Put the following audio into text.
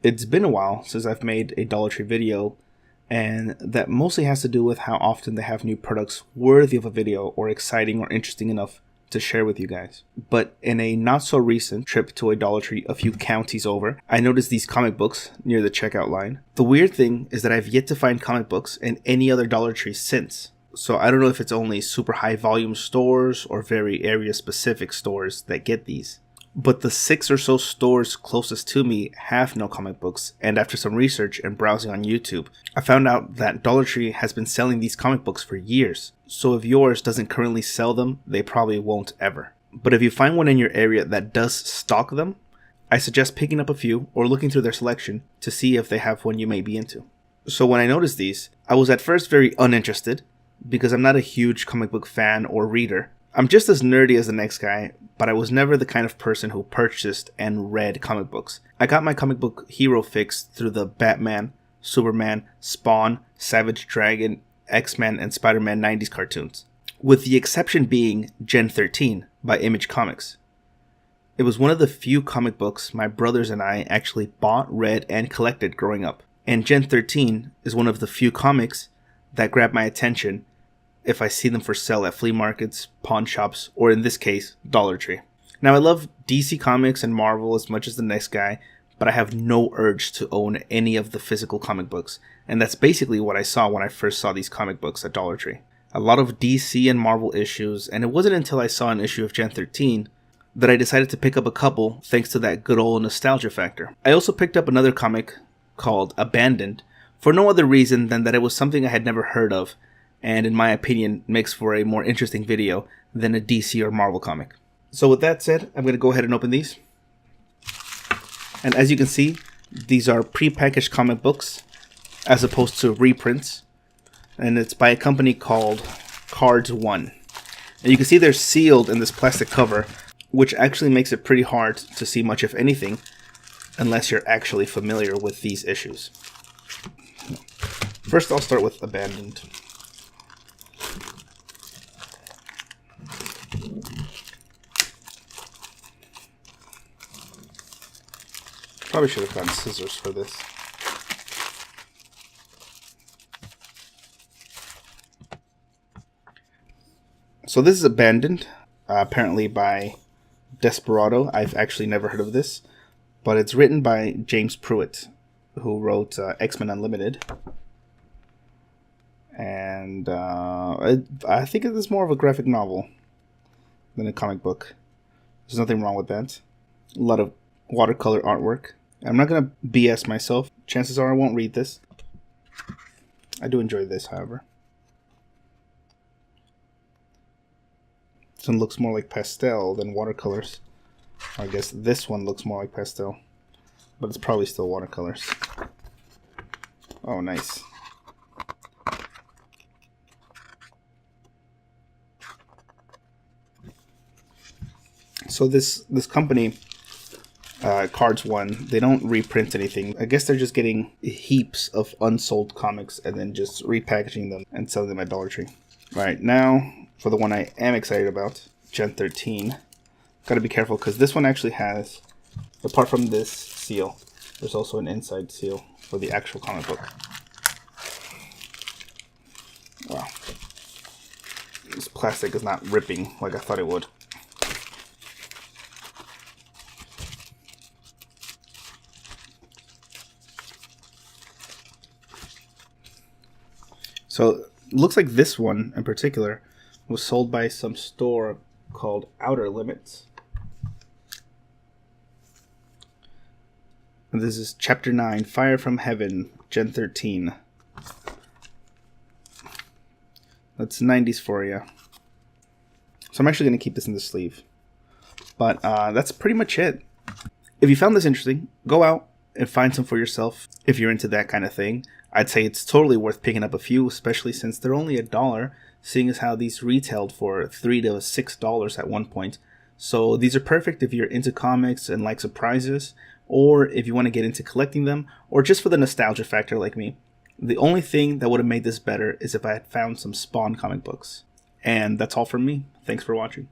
It's been a while since I've made a Dollar Tree video, and that mostly has to do with how often they have new products worthy of a video or exciting or interesting enough to share with you guys. But in a not so recent trip to a Dollar Tree a few counties over, I noticed these comic books near the checkout line. The weird thing is that I've yet to find comic books in any other Dollar Tree since. So I don't know if it's only super high volume stores or very area specific stores that get these. But the 6 or so stores closest to me have no comic books, and after some research and browsing on YouTube, I found out that Dollar Tree has been selling these comic books for years. So if yours doesn't currently sell them, they probably won't ever. But if you find one in your area that does stock them, I suggest picking up a few or looking through their selection to see if they have one you may be into. So when I noticed these, I was at first very uninterested because I'm not a huge comic book fan or reader. I'm just as nerdy as the next guy, but I was never the kind of person who purchased and read comic books. I got my comic book hero fix through the Batman, Superman, Spawn, Savage Dragon, X-Men, and Spider-Man 90s cartoons, with the exception being Gen 13 by Image Comics. It was one of the few comic books my brothers and I actually bought, read, and collected growing up, and Gen 13 is one of the few comics that grab my attention if I see them for sale at flea markets, pawn shops, or in this case, Dollar Tree. Now I love DC Comics and Marvel as much as the next guy, but I have no urge to own any of the physical comic books, and that's basically what I saw when I first saw these comic books at Dollar Tree. A lot of DC and Marvel issues, and it wasn't until I saw an issue of Gen 13 that I decided to pick up a couple thanks to that good old nostalgia factor. I also picked up another comic called Abandoned for no other reason than that it was something I had never heard of, and in my opinion makes for a more interesting video than a DC or Marvel comic. So with that said, I'm going to go ahead and open these. And as you can see, these are pre-packaged comic books as opposed to reprints. And it's by a company called Cards One. And you can see they're sealed in this plastic cover, which actually makes it pretty hard to see much if anything, unless you're actually familiar with these issues. First I'll start with Abandoned. Probably should have gotten scissors for this. So this is Abandoned, apparently by Desperado. I've actually never heard of this, but it's written by James Pruitt, who wrote X-Men Unlimited. And I think it is more of a graphic novel than a comic book. There's nothing wrong with that. A lot of watercolor artwork. I'm not going to BS myself. Chances are I won't read this. I do enjoy this, however. This one looks more like pastel than watercolors. I guess this one looks more like pastel, but it's probably still watercolors. Oh, nice. So this company, Cards One, they don't reprint anything. I guess they're just getting heaps of unsold comics and then just repackaging them and selling them at Dollar Tree. Alright, now for the one I am excited about, Gen 13. Gotta be careful because this one actually has, apart from this seal, there's also an inside seal for the actual comic book. Wow. This plastic is not ripping like I thought it would. So, looks like this one in particular was sold by some store called Outer Limits. And this is Chapter 9, Fire from Heaven, Gen 13. That's 90s for you. So I'm actually going to keep this in the sleeve. But that's pretty much it. If you found this interesting, go out and find some for yourself if you're into that kind of thing. I'd say it's totally worth picking up a few, especially since they're only $1, seeing as how these retailed for $3 to $6 at one point. So these are perfect if you're into comics and like surprises, or if you want to get into collecting them, or just for the nostalgia factor like me. The only thing that would have made this better is if I had found some Spawn comic books. And that's all from me. Thanks for watching.